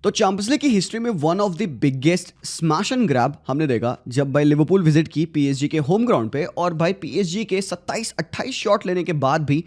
तो champions league की history में one of the biggest smash and grab हमने देखा जब भाई लिवरपूल विजिट की पीएसजी के होम ग्राउंड पे, और भाई पीएसजी के 27-28 शॉट लेने के बाद भी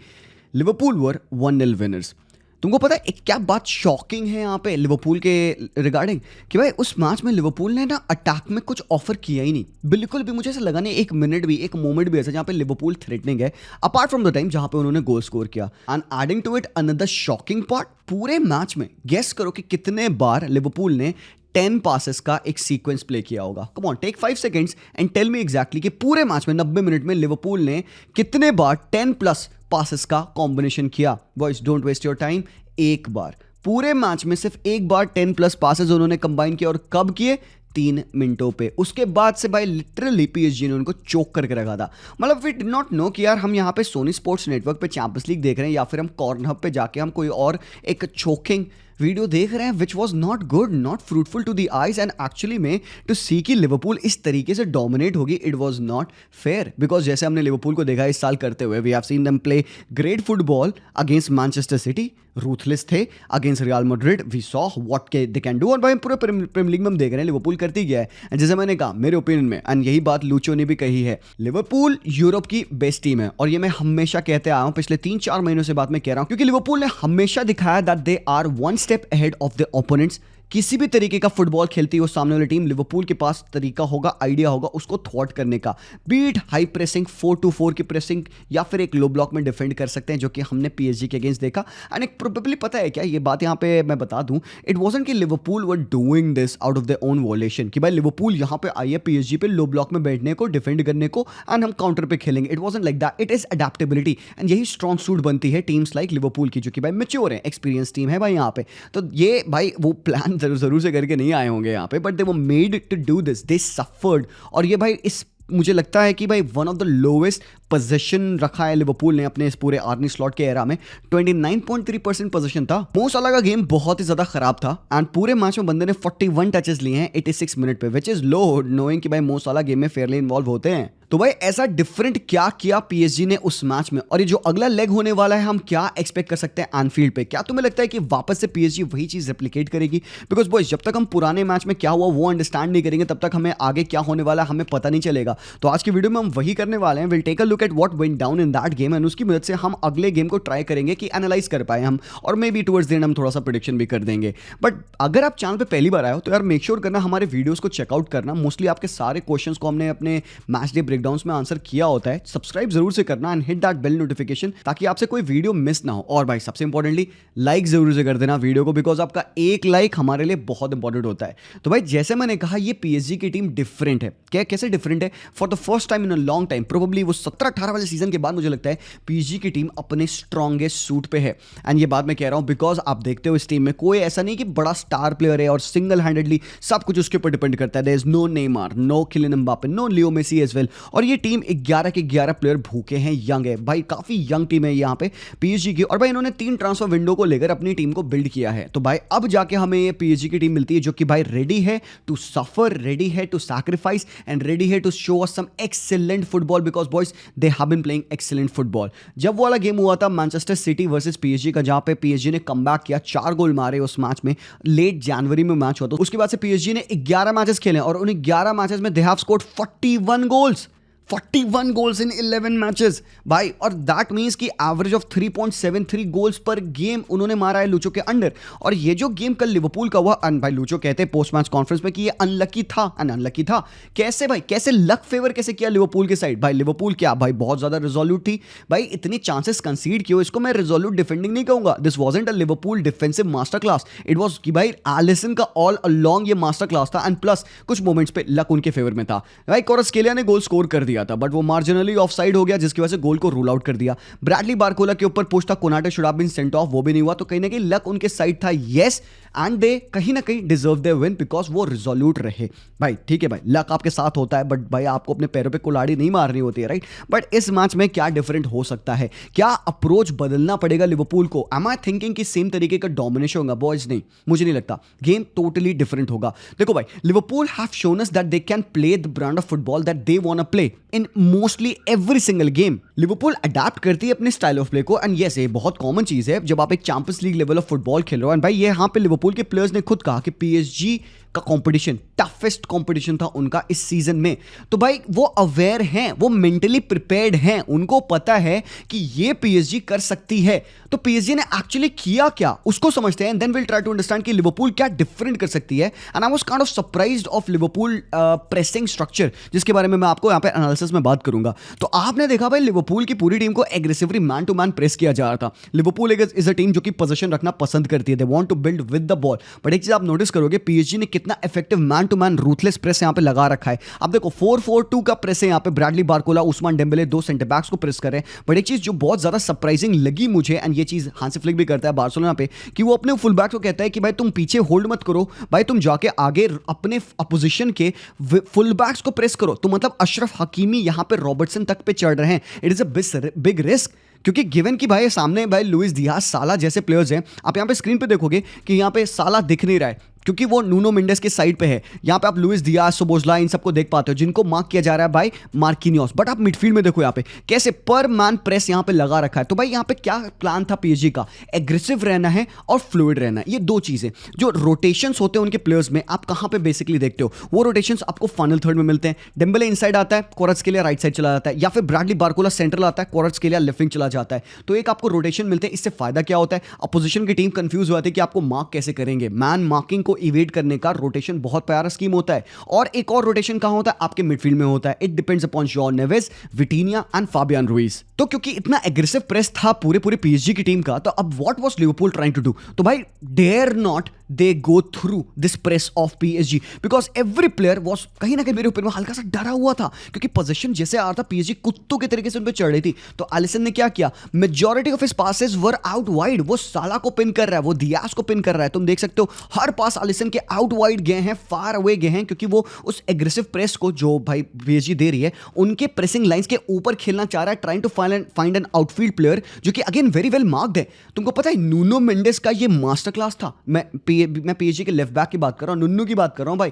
लिवरपूल वर 1-0 विनर्स। तुमको पता है एक क्या बात शॉकिंग है यहाँ पे लिवरपूल के रिगार्डिंग, कि भाई उस मैच में लिवरपूल ने ना अटैक में कुछ ऑफर किया ही नहीं, बिल्कुल भी। मुझे ऐसा लगा नहीं एक मिनट भी, एक मोमेंट भी ऐसा जहाँ पे लिवरपूल थ्रेटनिंग है, अपार्ट फ्रॉम द टाइम जहाँ पे उन्होंने गोल स्कोर किया। And adding to it another shocking part, पूरे मैच में गेस करो कि कितने बार लिवरपूल ने 10 पासेस का एक सीक्वेंस प्ले किया होगा। Come on, take 5 seconds and tell me exactly कि पूरे मैच में 90 मिनट में लिवरपूल ने कितने बार 10 प्लस पासेस का कॉम्बिनेशन किया। Boys don't waste your time, एक बार। पूरे मैच में सिर्फ एक बार 10 प्लस पासेस उन्होंने कंबाइन किया, और कब किए? 3 मिनटों पे। उसके बाद से भाई लिटरली पीएसजी ने उनको चोक करके रखा था। मतलब वी डिड नॉट नो कि यार हम यहाँ पे सोनी स्पोर्ट्स नेटवर्क पे चैंपियंस लीग देख रहे हैं, या फिर हम कॉर्नहब पे जाके हम कोई और एक चोकिंग वीडियो देख रहे हैं which was not good, not fruitful to the eyes. And actually में टू सी कि लिवरपूल इस तरीके से डोमिनेट होगी, it was not fair. Because जैसे हमने लिवरपूल को देखा इस साल करते हुए, we have seen them play great football against Manchester City, ruthless थे against Real Madrid, we saw what they can do. और भाई पूरे प्रीमियर लीग में हम देख रहे हैं लिवरपूल करती गया है। एंड जैसे मैंने कहा मेरे ओपिनियन में, एंड यही बात लूचो ने भी कही है, लिवरपूल यूरोप की बेस्ट टीम है। और ये मैं हमेशा कहते आया हूं, पिछले 3-4 महीनों से बात मैं कह रहा हूं, क्योंकि लिवरपूल ने हमेशा दिखाया that they are one step ahead of the opponents. किसी भी तरीके का फुटबॉल खेलती हो सामने वाली टीम, लिवरपूल के पास तरीका होगा, आइडिया होगा उसको थ्वॉट करने का। बीट हाई प्रेसिंग, 4-2-4 की प्रेसिंग, या फिर एक लो ब्लॉक में डिफेंड कर सकते हैं, जो कि हमने पीएसजी के अगेंस्ट देखा। एंड एक प्रोबेबली पता है क्या, ये बात यहाँ पे मैं बता दूं, इट वाजंट कि Liverpool were doing this out of their own वॉलेशन, कि भाई लिवरपूल यहाँ पे आई है पीएसजी पे लो ब्लॉक में बैठने को, डिफेंड करने को, एंड हम काउंटर पे खेलेंगे। It wasn't like that, it is adaptability. And यही स्ट्रॉन्ग सूट बनती है टीम्स लाइक लिवरपूल की, जो कि भाई मैच्योर है, एक्सपीरियंस टीम है भाई यहाँ पे। तो ये भाई वो प्लान जरूर से करके नहीं आए होंगे यहाँ पे, but they were made to do this, they suffered. और ये भाई इस मुझे लगता है कि भाई one of the lowest position रखा है लिवरपूल ने अपने इस पूरे आर्नी स्लॉट के एरा में। 29.3% पोजीशन था। मो सलाह का गेम बहुत ही ज्यादा खराब था, एंड पूरे मैच में बंदे ने 41 टचेस लिए हैं 86 मिनट पे, विच इज लो, नोइंग कि भाई मो सलाह गेम में फेयरली इन्वॉल्व होते हैं। तो भाई ऐसा डिफरेंट क्या किया पीएसजी ने उस मैच में, और ये जो अगला लेग होने वाला है हम क्या एक्सपेक्ट कर सकते हैं एनफील्ड पे? क्या तुम्हें लगता है कि वापस से पीएसजी वही चीज रेप्लिकेट करेगी? बिकॉज बॉयज जब तक हम पुराने मैच में क्या हुआ वो अंडरस्टैंड नहीं करेंगे, तब तक हमें आगे क्या होने वाला है हमें पता नहीं चलेगा। तो आज की वीडियो में हम वही करने वाले हैं। Will take a look at what went down in that game, and उसकी मदद से हम अगले गेम को ट्राई करेंगे कि एनालाइज कर पाए हम, और may be towards the end हम थोड़ा सा प्रेडिक्शन भी कर देंगे। बट अगर आप चैनल पे पहली बार आए हो तो यार मेक श्योर करना हमारे वीडियोस को चेकआउट करना। मोस्टली आपके सारे क्वेश्चंस को हमने अपने मैच डे ब्रेकडाउन्स में आंसर किया होता है। सब्सक्राइब जरूर से करना and hit that bell notification, ताकि आपसे कोई वीडियो मिस ना हो। और भाई सबसे इंपॉर्टेंटली लाइक जरूर से कर देना वीडियो को, बिकॉज आपका एक लाइक हमारे लिए बहुत इंपॉर्टेंट होता है। तो भाई जैसे मैंने कहा ये पीएसजी की टीम डिफरेंट है। क्या कैसे डिफरेंट है? For the first time in a long time, probably वो 17-18 वाले सीजन के बाद मुझे लगता है पीएसजी की टीम अपने स्ट्रॉन्गेस्ट सूट पे है। एंड ये बात मैं कह रहा हूं बिकॉज आप देखते हो इस टीम में कोई ऐसा नहीं कि बड़ा स्टार प्लेयर है और सिंगल हैंडेडली सब कुछ उसके ऊपर डिपेंड करता है। There is no Neymar, no Kylian Mbappe, no Leo Messi as well. और ये टीम 11 के 11 प्लेयर भूखे हैं, यंग है भाई, काफी यंग टीम है यहाँ पे पीएसजी की। और भाई इन्होंने 3 ट्रांसफर विंडो को लेकर अपनी टीम को बिल्ड किया है। तो भाई अब जाके हमें ये पीएसजी की टीम मिलती है जो कि भाई रेडी है टू सफर, रेडी है टू सैक्रिफाइस, एंड रेडी है to show us some excellent football, because boys they have been playing excellent football. जब वो वाला गेम हुआ था मैनचेस्टर सिटी वर्सेस पीएसजी का, जहां पे पीएसजी ने कमबैक किया, 4 गोल मारे उस मैच में, लेट जनवरी में मैच हुआ था। उसके बाद से पीएसजी ने 11 मैचेस खेले और उन 11 मैचेस में they have scored 41 goals, 41 goals in 11 matches भाई। और दैट मींस कि एवरेज ऑफ 3.73 गोल्स पर गेम उन्होंने मारा है लूचो के अंडर। और ये जो गेम कल लिवरपूल का हुआ, भाई लूचो कहते हैं पोस्ट मैच कॉन्फ्रेंस में कि ये अनलकी था, अनलकी था। कैसे भाई, कैसे लक फेवर कैसे किया लिवरपूल के साइड? भाई लिवरपूल क्या भाई बहुत ज्यादा रिजोल्यूट थी भाई, इतनी चांसेस कंसीड किए, इसको मैं रिजोल्यूट डिफेंडिंग नहीं कहूंगा। This wasn't a Liverpool defensive master class, it was कि भाई एलिसन का ऑल अलोंग ये मास्टर क्लास था। एंड प्लस कुछ मोमेंट्स पे लक उनके फेवर में था भाई। क्वारात्स्केलिया ने गोल स्कोर कर दिया था, बट वो मार्जिनली ऑफसाइड हो गया, जिसकी वजह से गोल को रूल आउट कर दिया। ब्रैडली बारकोला के ऊपर पुश था, Konate should have been sent off, वो भी नहीं हुआ। तो कहीं ना कहीं लक उनके साइड था, यस, एंड दे कहीं ना कहीं डिजर्व देयर विन बिकॉज वो रिजोल्यूट रहे भाई। ठीक है भाई, लक आपके साथ होता है, बट भाई आपको अपने पैरों पे कुल्हाड़ी नहीं मारनी होती है, राइट? बट इस मैच में क्या डिफरेंट हो सकता है? क्या अप्रोच बदलना पड़ेगा लिवरपूल को? एम आई थिंकिंग कि सेम तरीके का डोमिनेशन होगा? बॉयज नहीं, मुझे नहीं लगता। गेम टोटली डिफरेंट होगा। देखो भाई, Liverpool have shown us that they can play the brand of football that they want to play. In mostly every single game. Liverpool adapt करती है अपने स्टाइल ऑफ प्ले को, एंड यस ये बहुत common चीज है जब आप एक Champions League level of football खेल रहे हो। एंड भाई ये यहाँ पे लिवरपूल के प्लेयर्स ने खुद कहा कि पीएसजी का कंपटीशन टफेस्ट कंपटीशन था उनका इस सीजन में। तो भाई वो अवेयर हैं, वो मेंटली प्रिपेयर्ड हैं, उनको पता है कि ये पीएसजी कर सकती है। तो पीएसजी ने एक्चुअली किया क्या उसको समझते हैं, then will try to understand कि लिवरपूल क्या डिफरेंट कर सकती है। And I was kind of surprised of Liverpool pressing structure, जिसके बारे में मैं आपको यहाँ पे एनालिसिस में बात करूंगा। तो आपने देखा भाई लिवरपूल की पूरी टीम को aggressively man to man press किया जा रहा था। लिवरपूल इज अ टीम जो कि पोजीशन रखना पसंद करती है, they want to build with the ball. But एक चीज आप नोटिस करोगे पीएसजी ने कितना effective man to man ruthless press यहाँ पे लगा रखा है। आप देखो 4-4-2 का प्रेस है यहाँ पे, ब्रैडली बारकोला, उस्मान डेम्बेले दो सेंटर बैक्स को प्रेस कर रहे हैं। बट एक चीज जो बहुत ज्यादा सरप्राइजिंग लगी मुझे, एंड ये चीज हांसी फ्लिक भी करता है बार्सिलोना पे, कि वो अपने फुल बैक को कहता है कि भाई तुम पीछे होल्ड मत करो, भाई तुम जाके आगे अपने अपोजिशन के फुल बैक्स को प्रेस करो। तो मतलब अशरफ हकीमी यहाँ पे रॉबर्टसन तक पे चढ़ रहे हैं। It is a big risk, क्योंकि गिवन कि भाई सामने भाई लुइस दियाज, साला जैसे प्लेयर्स हैं। आप यहाँ पे स्क्रीन पे देखोगे कि यहाँ पे साला दिख नहीं रहा है क्योंकि वो नूनो मेंडेस के साइड पे है। यहाँ पे आप लुइस दियाज, सोबोस्लाई इन सबको देख पाते हो जिनको मार्क किया जा रहा है बाय मार्किनियोस। बट आप मिडफील्ड में देखो यहाँ पे कैसे पर मैन प्रेस यहाँ पे लगा रखा है। तो भाई यहाँ पे क्या प्लान था पीएसजी का, एग्रेसिव रहना है और फ्लूइड रहना है। ये दो चीजें जो रोटेशंस होते हैं उनके प्लेयर्स में, आप कहाँ पे बेसिकली देखते हो, वो रोटेशंस आपको फाइनल थर्ड में मिलते हैं। डेम्बेले इनसाइड आता है, कोरट्स के लिए राइट साइड चला जाता है, या फिर ब्रैडली बारकोला सेंट्रल आता है, कोरट्स के लिए लेफ्ट विंग चला जाता है। तो एक आपको रोटेशन मिलते हैं। इससे फायदा क्या होता है, अपोजिशन की टीम कंफ्यूज होती है कि आपको मार्क कैसे करेंगे। मैन मार्किंग को इवेड करने का रोटेशन बहुत प्यारा स्कीम होता है। और एक और रोटेशन कहां होता है, आपके मिडफील्ड में होता है। It depends upon John Neves, Vitinha and Fabian Ruiz. तो क्योंकि इतना एग्रेसिव प्रेस था पूरे पीएसजी की टीम का, तो अब what was Liverpool trying to do, तो भाई dare not they go through this press of PSG, because every player was कहीं ना कहीं मेरे ऊपर में हल्का सा डरा हुआ था, क्योंकि पोजीशन जैसे आ रहा था पीएसजी कुत्तों के तरीके से उन पे चढ़ रही थी। तो एलिसन ने क्या किया, majority of his passes were out wide. वो साला को पिन कर रहा है, वो दियाज को पिन कर रहा है। तुम देख सकते हो हर पास एलिसन के आउट वाइड गए हैं, फार अवे गए हैं, क्योंकि वो उस एग्रेसिव प्रेस को जो भाई पीएसजी दे रही है उनके प्रेसिंग लाइंस के ऊपर खेलना चाह रहा है, trying to find an outfield player जो कि अगेन वेरी वेल मार्क्ड है। तुमको पता है नूनो मेंडेस का ये मास्टर क्लास था। मैं पीएसजी के लेफ्ट बैक की बात कर रहा हूं, नुन्नू की बात कर रहा हूं भाई।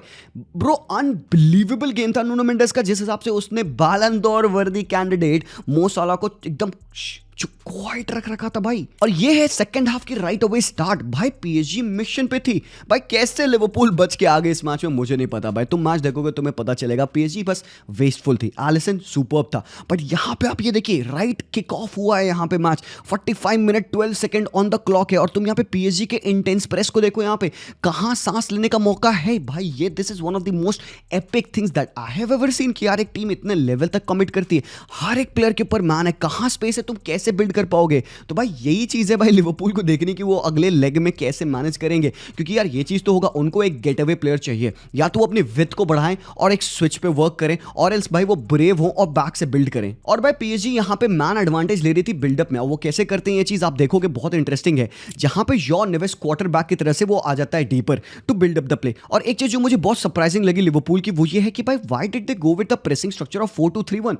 ब्रो अनबिलीवेबल गेम था नूनो मेंडेस का, जिस हिसाब से उसने बैलन डोर वर्दी कैंडिडेट मो साला को एकदम क्वाइट रख रखा था भाई। और ये है सेकंड हाफ की राइट अवे स्टार्ट। भाई पीएसजी मिशन पे थी। भाई कैसे लिवरपूल बच के आ गए इस मैच में मुझे नहीं पता भाई, तुम मैच देखोगे तुम्हें पता चलेगा। पीएसजी बस वेस्टफुल थी, एलिसन सुपर्ब था। बट यहां पे आप ये देखिए राइट किक ऑफ हुआ है यहाँ पे match, 45 minute 12 second on the clock है, और तुम यहाँ पे पीएसजी के इंटेंस प्रेस को देखो, यहाँ पे कहां सांस लेने का मौका है भाई। ये this is one of the most epic things that I have ever seen कि यार एक टीम इतने लेवल तक कमिट करती है, हर एक प्लेयर के ऊपर मैन है, कहां स्पेस है, तुम कैसे बिल्ड कर पाओगे। तो भाई यही चीज है भाई लिवरपूल को देखने की, वो अगले लेग में कैसे मैनेज करेंगे। क्योंकि यार ये चीज तो होगा, उनको एक गेट अवे प्लेयर चाहिए, या तो वो अपनी विड्थ को बढ़ाएं और एक स्विच पे वर्क करें, और एल्स भाई वो ब्रेव हो और बैक से बिल्ड करें। और भाई पीएसजी यहां पे मैन एडवांटेज ले रही थी बिल्डअप में, और वो कैसे करते हैं ये चीज आप देखोगे बहुत इंटरेस्टिंग है। जहां पे जॉन नेवेस क्वार्टर बैक की तरह से वो आ जाता है deeper to build up the play. और एक चीज जो मुझे बहुत सरप्राइजिंग लगी लिवरपूल की, वो ये है कि भाई why did they go with the pressing structure of 4-2-3-1।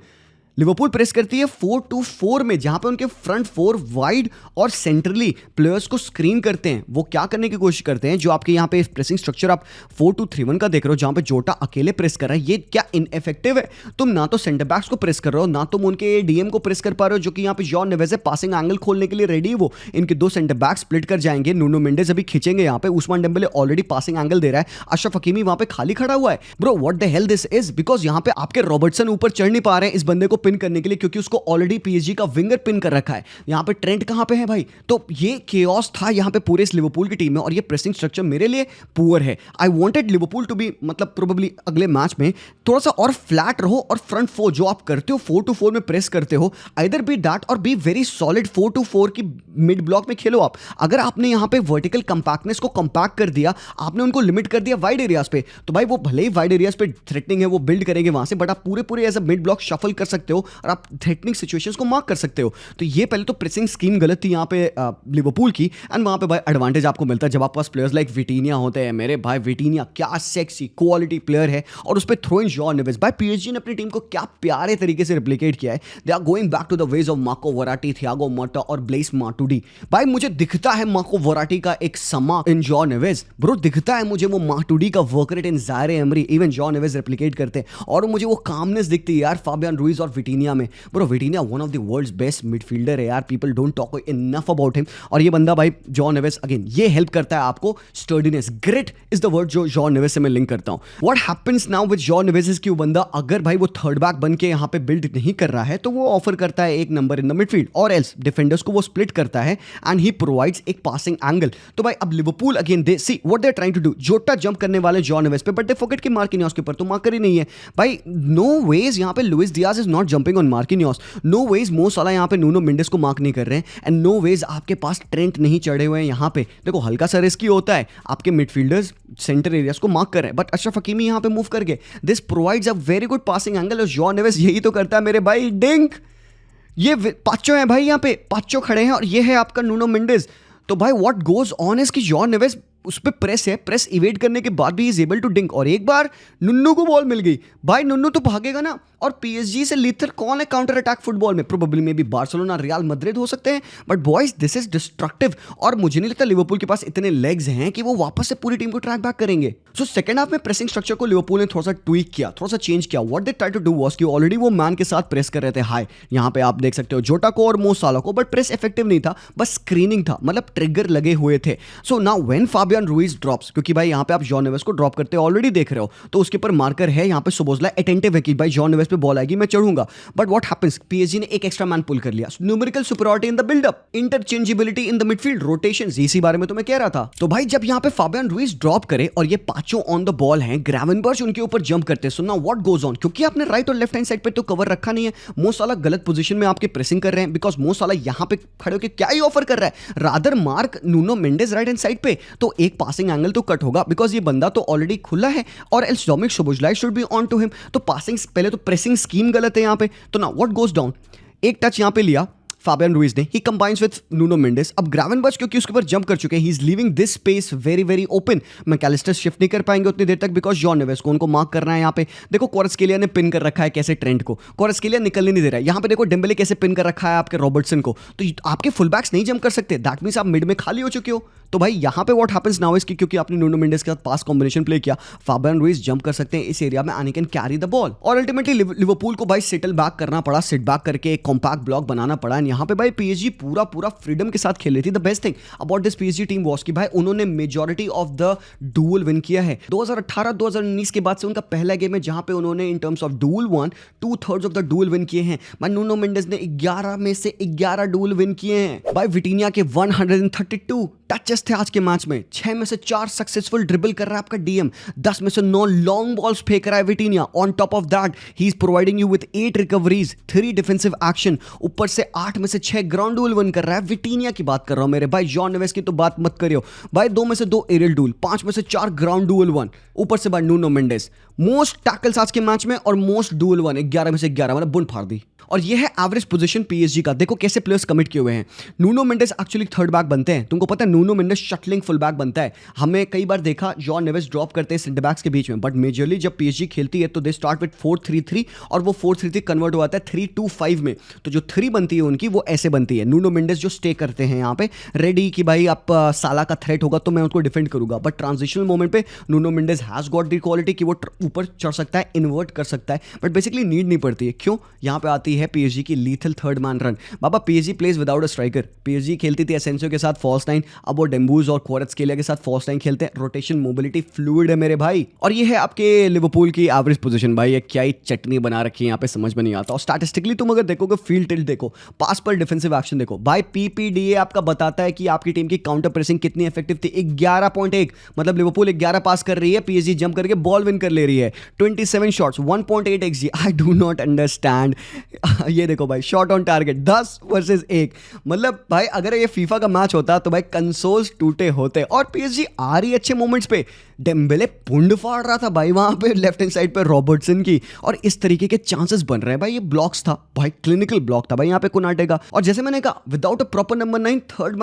Liverpool press करती है 4-2-4 में, जहां पे उनके फ्रंट फोर वाइड और सेंट्रली प्लेयर्स को स्क्रीन करते हैं। वो क्या करने की कोशिश करते हैं, जो आपके यहाँ पे प्रेसिंग स्ट्रक्चर आप 4-2-3-1 का देख रहे हो, जहां पे जोटा अकेले प्रेस कर रहा है, ये क्या इनएफेक्टिव है। तुम ना तो सेंटर बैक्स को प्रेस कर रहे हो, ना तुम उनके डीएम को प्रेस कर पा रहे हो, जो कि यहाँ पे जॉन नेवेस है पासिंग एंगल खोलने के लिए रेडी है। वो इनके दो सेंटर बैक स्प्लिट कर जाएंगे, नूनो मेंडेस अभी खींचेंगे यहाँ पे, Ousmane Dembele already passing angle दे रहा है, अशरफ हकीमी वहां पे खाली खड़ा हुआ है। Bro what the hell this is, because यहाँ पे आपके रॉबर्टसन ऊपर चढ़ नहीं पा रहे हैं इस बंदे को पिन करने के लिए, क्योंकि उसको ऑलरेडी पीएसजी का विंगर पिन कर रखा है। यहां पे ट्रेंट कहां पे है भाई। तो ये केओस था यहां पे पूरे इस लिवरपूल की टीम में, और ये प्रेसिंग स्ट्रक्चर मेरे लिए पुअर है। I wanted Liverpool to be, मतलब प्रोबेबली अगले मैच में थोड़ा सा और फ्लैट रहो, और फ्रंट फोर जो आप करते हो 4-2-4 में प्रेस करते हो, आइदर बी दैट और बी वेरी सॉलिड 4-2-4 की मिड ब्लॉक में खेलो आप। अगर आपने यहां पे वर्टिकल कंपैक्टनेस को कंपैक्ट कर दिया, आपने उनको लिमिट कर दिया वाइड एरियाज पे, तो भाई वो भले ही वाइड एरियाज पे थ्रेटनिंग है वो बिल्ड करेंगे वहां से, बट आप पूरे as a mid block shuffle कर सकते हो हो और आप थ्रेटनिंग सिचुएशंस को मार्क कर सकते हो। तो ये पहले तो प्रेसिंग स्कीम गलत थी यहाँ पे लिवरपूल की, एंड वहाँ पे भाई एडवांटेज आपको मिलता है जब आपके पास प्लेयर्स लाइक विटीनिया होते हैं। मेरे भाई विटीनिया क्या सेक्सी क्वालिटी प्लेयर है, और उस पर थ्रो इन जॉ नेवेस। भाई पीएसजी ने अपनी टीम को क्या प्यारे तरीके से रिप्लिकेट किया है। They are going back to the ways of Marco Verratti, Thiago Motta और ब्लेस माटुडी। भाई मुझे दिखता है मार्को वराटी का एक समा इन जॉ नेवेस ब्रो, दिखता है मुझे वो माटुडी का work rate in Zaire Emery, even Joao Neves replicate करते हैं, और मुझे वो कामनेस दिखती है यार फाबियन रुइज और विटीनिया में। Bro Vitinha one of the world's best midfielder है यार, people don't talk enough about him. और ये बंदा भाई जॉ नेवेस अगेन ये हेल्प करता है आपको, sturdiness, grit is the word जो जॉ नेवेस से मैं लिंक करता हूं। What happens now with Joao Neves is कि वो बंदा अगर भाई वो थर्ड बैक बन के यहाँ पे बिल्ड नहीं कर रहा है तो वो ऑफर करता है एक नंबर इन द मिडफील्ड, और एल्स डिफेंडर्स को वो स्प्लिट करता है एंड ही प्रोवाइड्स एक पासिंग एंगल। तो भाई अब Liverpool again they see what they are trying to do, Jota jump करने वाले जॉ नेवेस पे, बट दे फॉरगेट कि मार्किनियोस के ऊपर तो मार्कर ही नहीं है भाई। नो वेज यहाँ पे Luis Diaz is not jumping on Marquinhos, no ways Mo Salah यहाँ पे नूनो मेंडेस को मार्क नहीं कर रहे हैं, एंड नो वेज आपके पास ट्रेंट नहीं चढ़े हुए हैं यहाँ पे। देखो हल्का सा रिस्की होता है, आपके मिडफील्डर्स सेंटर एरियाज को मार्क कर रहे हैं, बट अशरफ हकीमी यहाँ पे मूव कर गए। This provides a very good passing angle, और जॉ नेवेस यही तो करता है मेरे भाई। डिंक ये पांचों हैं भाई, यहाँ पे पांचों खड़े हैं, और ये है आपका नूनो मेंडेस। तो भाई व्हाट गोज ऑन इज कि जॉ नेवेस उस पर प्रेस है, प्रेस इवेट करने के बाद भी इज एबल टू डिंक, और एक बार नुन्नू को बॉल मिल गई भाई, नुन्नू तो भागेगा ना। और पीएसजी से लीथल कौन है काउंटर अटैक फुटबॉल में? प्रोबेबली में भी बार्सिलोना, रियल मैड्रिड हो सकते हैं, but boys this is destructive, और मुझे नहीं लगता लिवरपूल के पास इतने लेग्स हैं कि वो वापस से पूरी टीम को ट्रैक बैक करेंगे। सो सेकंड हाफ में प्रेसिंग स्ट्रक्चर को लिवरपूल ने थोड़ा सा ट्वीक किया, थोड़ा सा चेंज किया। What they try to do was कि ऑलरेडी वो मैन के साथ प्रेस कर रहे थे हाई, यहाँ पे आप देख सकते हो जोटा को और मो साला को, बट प्रेस इफेक्टिव नहीं था, बस स्क्रीनिंग था, मतलब ट्रिगर लगे हुए थे। So now when Fabian Ruiz drops, क्योंकि भाई यहाँ पे आप जॉ नेवेस को ड्रॉप करते ऑलरेडी देख रहे हो, तो उसके ऊपर मार्कर है यहाँ पे सोबोस्लाई अटेंटिव है कि भाई जॉ नेवेस पे बॉल आएगी, मैं चढ़ूंगा। बट व्हाट हैपेंस, पीएसजी ने एक एक्स्ट्रा मैन पुल कर लिया, numerical superiority in the buildup, interchangeability in the midfield, rotations, इसी बारे में तो मैं कह रहा था। तो भाई जब यहाँ पे फाबियन रुइज ड्रॉप करे और ये पांचों ऑन द बॉल हैं, ग्रावेनबर्च उनके ऊपर जंप करते हैं। So now what goes on, क्योंकि आपने राइट और लेफ्ट हैंड साइड पे तो कवर रखा नहीं है, मो साला गलत पोजीशन में आपके प्रेसिंग कर रहे हैं, बिकॉज मो साला यहाँ पे खड़े होकर क्या ही ऑफर कर रहा है, rather mark Nuno Mendes right hand side पे, तो एक पासिंग एंगल तो कट होगा, बिकॉज ये बंदा तो ऑलरेडी खुला है, और else Dominik Szoboszlai should be on to him. तो पासिंग पहले तो प्रेसिंग स्कीम गलत है यहाँ पे। तो ना व्हाट गोज डाउन, एक टच यहाँ पे लिया फाबियन रुइज ने, he combines with Nuno Mendes. अब ग्रावेनबर्च क्योंकि उसके ऊपर जंप कर चुके हैं, he is leaving this space very very open. Mac Allister shift नहीं कर पाएंगे उतनी देर तक, बिकॉज जॉ नेवेस को उनको मार्क करना है। यहाँ पे देखो क्वारस्केलिया ने पिन कर रखा है कैसे ट्रेंट को, क्वारस्केलिया निकलने नहीं दे रहा है। यहाँ पे देखो डेम्बेले कैसे पिन कर रखा है आपके रॉबर्टसन को, तो आपके फुल बैक्स नहीं जंप कर सकते, दैट मीन्स आप मिड में खाली हो चुके हो। तो भाई यहाँ पे व्हाट हैपेंस नाउ इज कि क्योंकि आपने नूनो मेंडेस के साथ पास कॉम्बिनेशन प्ले किया, फाबियन रुइज जंप कर सकते हैं इस एरिया में and he can carry the ball, और अल्टीमेटली लिवरपूल को भाई सेटल बैक करना पड़ा, सिट बैक करके एक कॉम्पैक्ट ब्लॉक बनाना पड़ा। एंड यहाँ पे भाई पीएसजी पूरा पूरा फ्रीडम के साथ खेल रही थी। The best thing about this PSG team was कि भाई उन्होंने majority of the dual win किया है। 2018-2019 के बाद से उनका पहला गेम है जहां पे उन्होंने in terms of dual one 2/3 of the dual win किए हैं। भाई नूनो मेंडेस ने 11 में से 11 डुअल विन किए हैं। भाई विटीनिया के 132 टचेस थे आज के मैच में, 6 में से 4 सक्सेसफुल ड्रिबल कर रहा है आपका डीएम, 10 में से 9 लॉन्ग बॉल्स फेंक रहा है विटीनिया। On top of that he is providing you with 8 recoveries, 3 defensive action, ऊपर से 8 में से 6 ग्राउंड डुअल विन कर रहा है। विटीनिया की बात कर रहा हूं मेरे भाई, जॉ नेवेस की तो बात मत करियो भाई। 2 में से 2 एरियल डुअल, 5 में से 4 ग्राउंड डुअल वन, ऊपर से भाई नूनो मेंडेस मोस्ट टैकल्स आज के मैच में और मोस्ट डुअल वन, 11 में से 11, मतलब बुन फाड़ दी। और ये है एवरेज पोजीशन पीएसजी का। देखो कैसे प्लेयर्स कमिट किए हुए हैं। Nuno Mendes actually third back बनते हैं, तुमको पता है Nuno Mendes shuttling full back बनता है। हमें कई बार देखा जॉ नेवेस ड्रॉप करते हैं सेंटर बैक्स के बीच में, बट मेजरली जब पीएसजी खेलती है तो दे स्टार्ट विद 4-3-3 और वो 4-3-3 कन्वर्ट हो जाता है 3-2-5 में। तो जो 3 बनती है उनकी वो ऐसे बनती है। नूनो मेंडेस जो स्टे करते हैं यहाँ पे रेडी कि भाई आप साला का थ्रेट होगा तो मैं उसको डिफेंड करूंगा, बट ट्रांजिशनल मोमेंट पे Nuno Mendes has got the quality कि वो ऊपर चढ़ सकता है, इन्वर्ट कर सकता है, बट बेसिकली नीड नहीं पड़ती है। क्यों? यहाँ पे आती है पीएसजी की लीथल थर्ड मैन रन। बाबा PSG plays without a striker. PSG खेलती थी एसेंसियो के साथ फॉल्स नाइन, अब वो डेम्बूज और क्वारत्स्केलिया के साथ फॉल्स नाइन खेलते हैं। रोटेशन मोबिलिटी फ्लूइड है मेरे भाई। और ये है आपके लिवरपूल की एवरेज पोजीशन। भाई ये क्या ही चटनी बना रखी है यहाँ पे, समझ में नहीं आता। और स्टैटिस्टिकली तुम अगर देखोगे, फील्ड टिल्ट देखो, पास पर डिफेंसिव एक्शन देखो, भाई पीपीडीए आपका बताता है कि आपकी टीम की काउंटर प्रेसिंग कितनी इफेक्टिव थी। 11.1, मतलब लिवरपूल 11 पास कर रही है, पीएसजी जंप करके बॉल विन कर ले रही है। 27 shots, 1.8 XG। I do not understand ये देखो भाई, शॉट ऑन टारगेट 10 वर्सेस 1। मतलब भाई अगर ये फीफा का मैच होता तो भाई कंसोल्स टूटे होते। और पीएसजी आ रही अच्छे मोमेंट्स पे, डेम्बेले पुंड फाड़ रहा था भाई वहां पे लेफ्ट हैंड साइड पे रॉबर्टसन की, और इस तरीके के चांसेस बन रहे हैं भाई। ये ब्लॉक्स था भाई, क्लिनिकल ब्लॉक था भाई यहाँ पे कोनाटे का। और जैसे मैंने कहा, without a proper number 9 third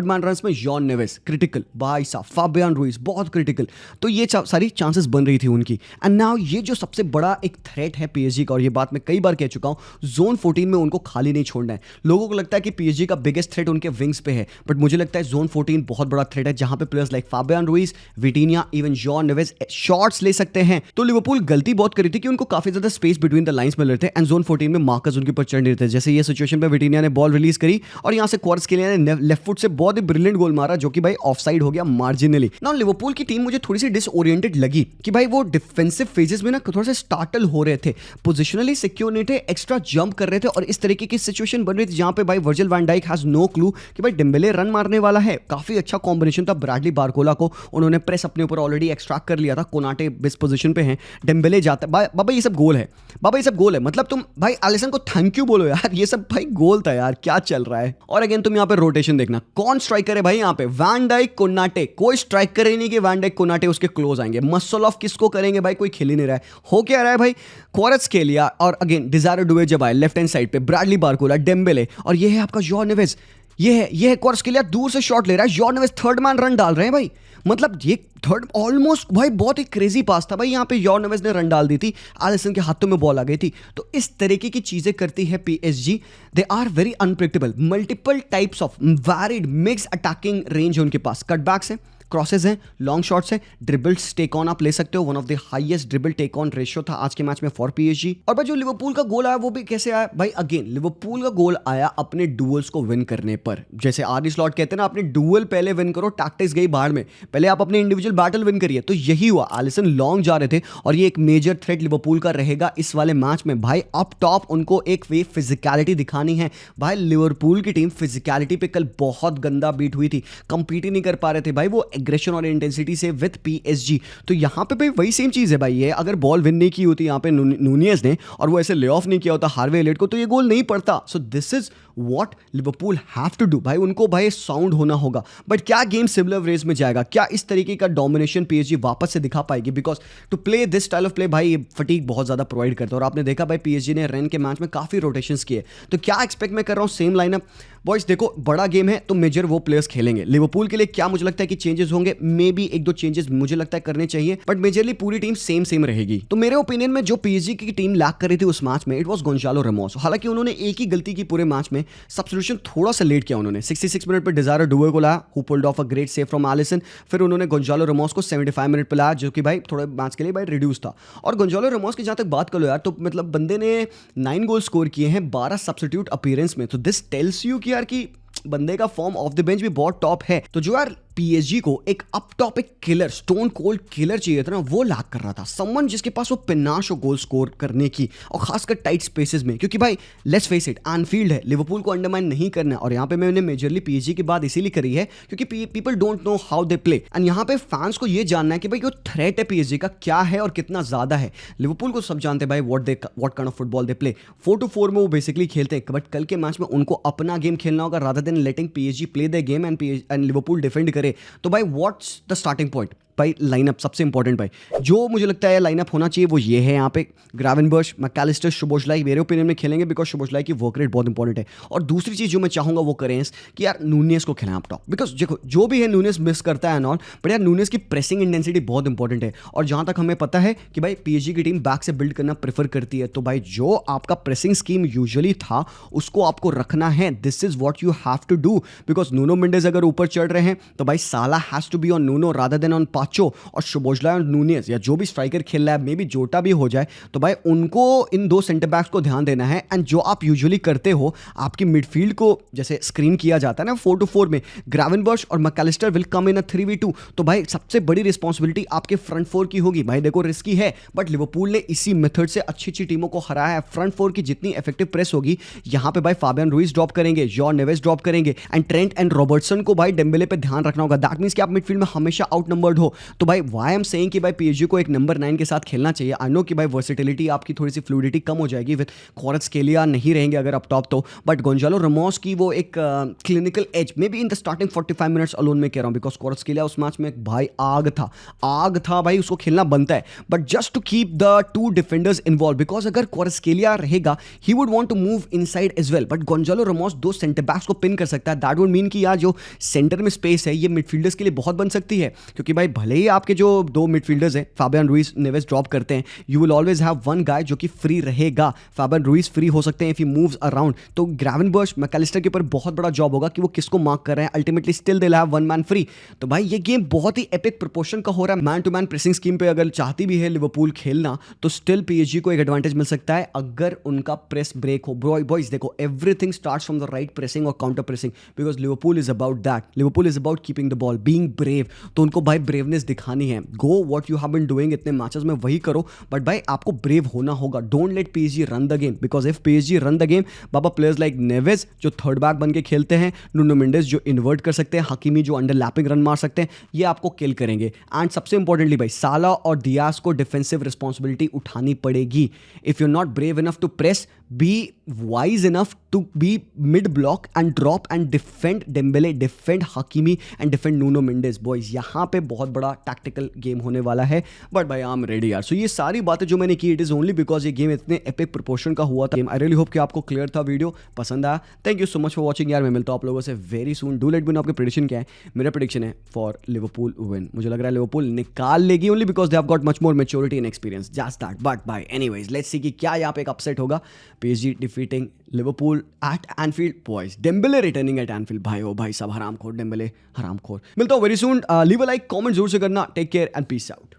man runs में जॉन नेवेस क्रिटिकल भाई साहब, फाबियान रुइस बहुत क्रिटिकल। तो ये सारी चांसेस बन रही थी उनकी। एंड नाउ ये जो सबसे बड़ा एक थ्रेट है पीएसजी का, और ये बात मैं कई बार कह चुका हूं, जोन 14 में उनको खाली नहीं छोड़ना है। लोगों को लगता है कि पीएसजी का बिगेस्ट थ्रेट उनके विंग्स पे है, बट मुझे लगता है जोन 14 बहुत बड़ा थ्रेट है, जहां पे players like Fabian Ruiz, Vitinha, even John Neves shots ले सकते हैं। तो लिवरपूल गलती बहुत करी थी कि उनको काफी ज्यादा स्पेस बिटवीन द लाइंस मिल रहे थे, एंड जोन 14 में मार्कस उनके ऊपर चढ़ रहे थे। जैसे ये सिचुएशन पे विटिनिया ने बॉल रिलीज करी और यहां से क्वार्ट्ज़केलिया ने लेफ्ट फुट से बहुत ही ब्रिलियंट गोल मारा, जो कि भाई ऑफसाइड हो गया मार्जिनली। नाउ लिवरपूल की टीम मुझे थोड़ी सी डिसओरिएंटेड लगी कि भाई वो डिफेंसिव फेजेस में ना थोड़ा सा स्टार्टल हो रहे थे, पोजिशनली सिक्योर नहीं थे, एक्स्ट्रा जंप कर रहे थे, और इस तरीके की सिचुएशन बन रही थी जहां पे भाई Virgil van Dijk has no clue कि भाई डेम्बेले रन मारने वाला है। काफी अच्छा कॉम्बिनेशन था, ब्रैडली बारकोला को उन्होंने प्रेस अपने ऊपर ऑलरेडी एक्सट्रैक्ट कर लिया था, कोनाटे बेस्ट पोजीशन पे हैं, डेम्बेले जाता है। बाबा ये सब गोल है, बाबा ये सब गोल है, मतलब तुम भाई एलिसन को थैंक यू बोलो यार, ये सब भाई गोल था यार, क्या चल रहा है। और अगेन तुम यहाँ पे रोटेशन देखना, कौन स्ट्राइकर है भाई यहाँ पे, वैन डाइक कोनाटे, कोई स्ट्राइकर ही नहीं कि वैन डाइक कोनाटे उसके क्लोज आएंगे। मसल ऑफ किसको करेंगे भाई, कोई खेल ही नहीं रहा है। हो क्या रहा है भाई, क्वार्ट्ज़केलिया और अगेन डिजायरे डुए जब आए लेफ्ट हैंड साइड पे, ब्रैडली बारकोला, डेम्बेले, और ये है आपका जॉन नेवेस, ये है क्वार्ट्ज़केलिया दूर से शॉट ले रहा है, John Neves third man run डाल रहे हैं भाई। मतलब ये थर्ड ऑलमोस्ट भाई बहुत ही क्रेजी पास था भाई, यहाँ पे जॉन नेवेस ने रन डाल दी थी, एलिसन के हाथों में बॉल आ गई थी। तो इस तरीके की चीजें करती है PSG, they are very unpredictable, multiple types of varied mix attacking range है उनके पास, कटबैक्स हैं, क्रॉसेज हैं, लॉन्ग शॉट्स हैं, ड्रिबल्स टेक ऑन आप ले सकते हो। One of the highest dribble take on ratio था आज के मैच में फॉर पीएसजी। और भाई जो लिवरपूल का गोल आया वो भी कैसे आया भाई, अगेन लिवरपूल का गोल आया अपने डुअल्स को विन करने पर। जैसे आर्ने स्लॉट कहते हैं ना, अपने डुअल पहले विन करो, टैक्टिक्स गई बाहर में, पहले आप अपने इंडिविजुअल बैटल विन करिए। तो यही हुआ, एलिसन लॉन्ग जा रहे थे, और ये एक मेजर थ्रेट लिवरपूल का रहेगा इस वाले मैच में भाई। अप टॉप उनको एक वे फिजिकलिटी दिखानी है भाई। लिवरपूल की टीम फिजिकलिटी पे कल बहुत गंदा बीट हुई थी, कंपीट ही नहीं कर पा रहे थे भाई वो एग्रेशन और इंटेंसिटी से विद पीएसजी। तो यहां पे भाई वही सेम चीज है भाई, ये अगर बॉल विन नहीं की होती यहां पे नूनियस ने, और वो ऐसे ले ऑफ नहीं किया होता हार्वे एलियट को, तो ये गोल नहीं पड़ता। So this is what Liverpool have to do भाई, उनको भाई साउंड होना होगा। बट क्या गेम सिमिलर वेज में जाएगा, क्या इस तरीके का डोमिनेशन पीएसजी वापस से दिखा पाएगी, because to play this style of play भाई फटीग बहुत ज्यादा प्रोवाइड करता है। और आपने देखा भाई पीएसजी ने रन के मैच में काफी रोटेशंस किए, तो क्या एक्सपेक्ट मैं कर रहा हूं, सेम लाइनअप। बॉयज देखो बड़ा गेम है तो मेजर वो प्लेयर्स खेलेंगे। लिवरपूल के लिए क्या मुझे लगता है कि चेंजेस होंगे, मे बी एक दो चेंजेस मुझे लगता है करने चाहिए, बट मेजरली पूरी टीम सेम रहेगी। तो मेरे ओपिनियन में जो पीएसजी की टीम लैक कर रही थी उस मैच में, इट वाज गोंजालो रेमोस। हालांकि उन्होंने एक ही गलती की पूरे मैच में, सब्स्टिट्यूशन थोड़ा सा लेट किया उन्होंने। 66 मिनट पर डिजायरे डुए को लाया, who pulled off a great save from Alisson. फिर उन्होंने गोंजालो रेमोस को 75 मिनट पर लाया, जो कि भाई थोड़े मैच के लिए भाई रिड्यूस था। और गोंजालो रेमोस की जहां तक बात करो यार, तो मतलब बंदे ने 9 गोल स्कोर किए हैं 12 सब्स्टिट्यूट अपीयरेंस में। तो दिस टेल्स यू कि यार कि बंदे का फॉर्म ऑफ द बेंच भी बहुत टॉप है। तो जो यार पीएसजी को एक अप टॉप एक किलर, स्टोन कोल्ड किलर चाहिए था ना, वो लैक कर रहा था। समवन जिसके पास वो पिनाश हो गोल स्कोर करने की, और खासकर टाइट स्पेसेस में, क्योंकि भाई लेट्स फेस इट, एनफील्ड है, लिवरपूल को अंडरमाइन नहीं करना है। और यहाँ पे मैंने मेजरली पीएसजी की बात इसीलिए करी है क्योंकि people don't know how they play, and यहाँ पे फैंस को ये जानना है कि भाई जो थ्रेट है पीएसजी का क्या है और कितना ज्यादा है। लिवरपूल को सब जानते हैं भाई what kind of football they play, 4-4 में वो बेसिकली खेलते हैं। बट कल के मैच में उनको अपना गेम खेलना होगा, rather than letting PSG play the game and Liverpool defend करे। तो भाई व्हाट्स द स्टार्टिंग पॉइंट भाई, लाइनअप सबसे इंपॉर्टेंट भाई, जो मुझे लगता है लाइनअप होना चाहिए वो ये है। यहाँ पे ग्रावेनबर्च, मैकलिस्टर, शोबोसलाई मेरे ओपिनियन में खेलेंगे, बिकॉज शोबोसलाई की वर्क रेट बहुत इंपॉर्टेंट है। और दूसरी चीज जो मैं चाहूंगा वो करें कि यार नूनियस को खिलाएं अप टॉप, बिकॉज देखो जो भी है नूनियस मिस करता है नॉन, बट यार नूनियस की प्रेसिंग इंटेंसिटी बहुत इंपॉर्टेंट है। और जहां तक हमें पता है कि भाई पीएसजी की टीम बैक से बिल्ड करना प्रेफर करती है, तो भाई जो आपका प्रेसिंग स्कीम यूजुअली था उसको आपको रखना है। This is what you have to do, because Nuno Mendes अगर ऊपर चढ़ रहे हैं तो भाई साला has to be on Nuno rather than on Pacho. और शोबोसलाई और नूनियस या जो भी स्ट्राइकर खेल रहा है, मे बी जोटा भी हो जाए, तो भाई उनको इन दो सेंटर बैक्स को ध्यान देना है। एंड जो आप यूजुअली करते हो, आपकी मिडफील्ड को जैसे स्क्रीन किया जाता है ना 4-4 में, ग्रावेनबर्च और McAllister will come in a 3v2, तो भाई सबसे बड़ी रिस्पॉन्सिबिलिटी आपके फ्रंट फोर की होगी। भाई देखो रिस्की है, बट लिवरपूल ने इसी मेथड से अच्छी अच्छी टीमों को हराया है। फ्रंट फोर की जितनी इफेक्टिव प्रेस होगी, यहाँ पे भाई फाबियन रुइस ड्रॉप करेंगे, जॉन नेवेस ड्रॉप करेंगे, एंड ट्रेंट एंड रॉबर्टसन को भाई डेम्बेले पे ध्यान रखना होगा। दैट मींस कि आप मिडफील्ड में हमेशा आउट नंबर्ड हो। तो भाई वाई एम सेइंग कि भाई पीएसजी को एक नंबर 9 के साथ खेलना चाहिए। आई नो कि भाई वर्सेटिलिटी आपकी थोड़ी सी फ्लूइडिटी कम हो जाएगी विद क्वारात्स्केलिया नहीं रहेंगे अगर अप टॉप तो, बट गोंजालो रामोस की वो एक clinical edge may be in the starting 45 minutes alone में कह रहा हूँ, बिकॉज क्वारात्स्केलिया उस मैच में भाई आग था भाई, उसको खेलना बनता है, but just to keep the two defenders involve, because अगर क्वारात्स्केलिया रहेगा he would want to move inside as well, but Gonzalo Ramos दो सेंटर बैक्स को पिन कर सकता है। दैट वुड मीन कि यार जो सेंटर में स्पेस है ये मिडफील्डर्स के लिए बहुत बन सकती है, क्योंकि भाई भले ही आपके जो दो मिडफील्डर्स हैं फाबियन रुइस नेवेस ड्रॉप करते हैं, you will always have one guy जो कि फ्री रहेगा। फाबियन रुइस फ्री हो सकते हैं इफ ही मूव्स अराउंड, तो ग्रावेनबर्च मैकलिस्टर के ऊपर बहुत बड़ा जॉब होगा कि वो किसको मार्क कर रहे हैं, ultimately still they have one man free. तो भाई ये गेम बहुत ही एपिक प्रोपोर्शन का हो रहा है। Man to man pressing scheme पे अगर चाहती भी है लिवरपूल खेलना तो स्टिल पीएसजी को एक एडवांटेज मिल सकता है अगर उनका प्रेस ब्रेक हो। बॉयज देखो, everything starts from the right pressing और counter pressing, because Liverpool is about that, Liverpool is about keeping the ball, being brave. तो उनको भाई ब्रेवनेस दिखानी है। Go what you have been doing इतने matches में वही करो, बट भाई आपको ब्रेव होना होगा। Don't let PSG run the game, because if PSG run the game, बाबा प्लेयर्स लाइक नेवेस जो थर्ड बैक बन के खेलते हैं, नुनो मेंडेस जो इन्वर्ट कर सकते हैं, हकीमी जो अंडरलैपिंग रन मार सकते हैं, ये आपको किल करेंगे। एंड सबसे इंपॉर्टेंटली भाई साला और दियास को डिफेंसिव रिस्पॉन्सिबिलिटी उठानी पड़ेगी। If you are not brave enough to press, be wise enough to be mid block and drop and defend Dembele, defend Hakimi and defend Nuno Mendes. Boys यहाँ पे बहुत बड़ा टैक्टिकल गेम होने वाला है, but भाई आई एम रेडी यार। सो ये सारी बातें जो मैंने की इट इज ओनली बिकॉज ये गेम इतने एपिक प्रोपोर्शन का हुआ था। आई रियली होप कि आपको क्लियर था, वीडियो पसंद आया। Thank you so much for watching यार। मैं मिलता हूँ आप लोगों से very soon. Do let me know आपके प्रेडिक्शन क्या है। मेरा प्रेडिक्शन है फॉर लिवरपूल विन। मुझे लग रहा है लिवरपूल निकाल लेगी only because they have got much more maturity and experience, just that. But भाई एनीवेज लेट्स सी कि क्या यहाँ पे एक अपसेट होगा। PSG defeating Liverpool at Anfield. Boys Dembele returning at Anfield. भाई ओ भाई सब हरामखोर डेम्बेले, हरामखोर। मिलता हूँ very soon. Leave a like, comment जरूर से करना। Take care and peace out.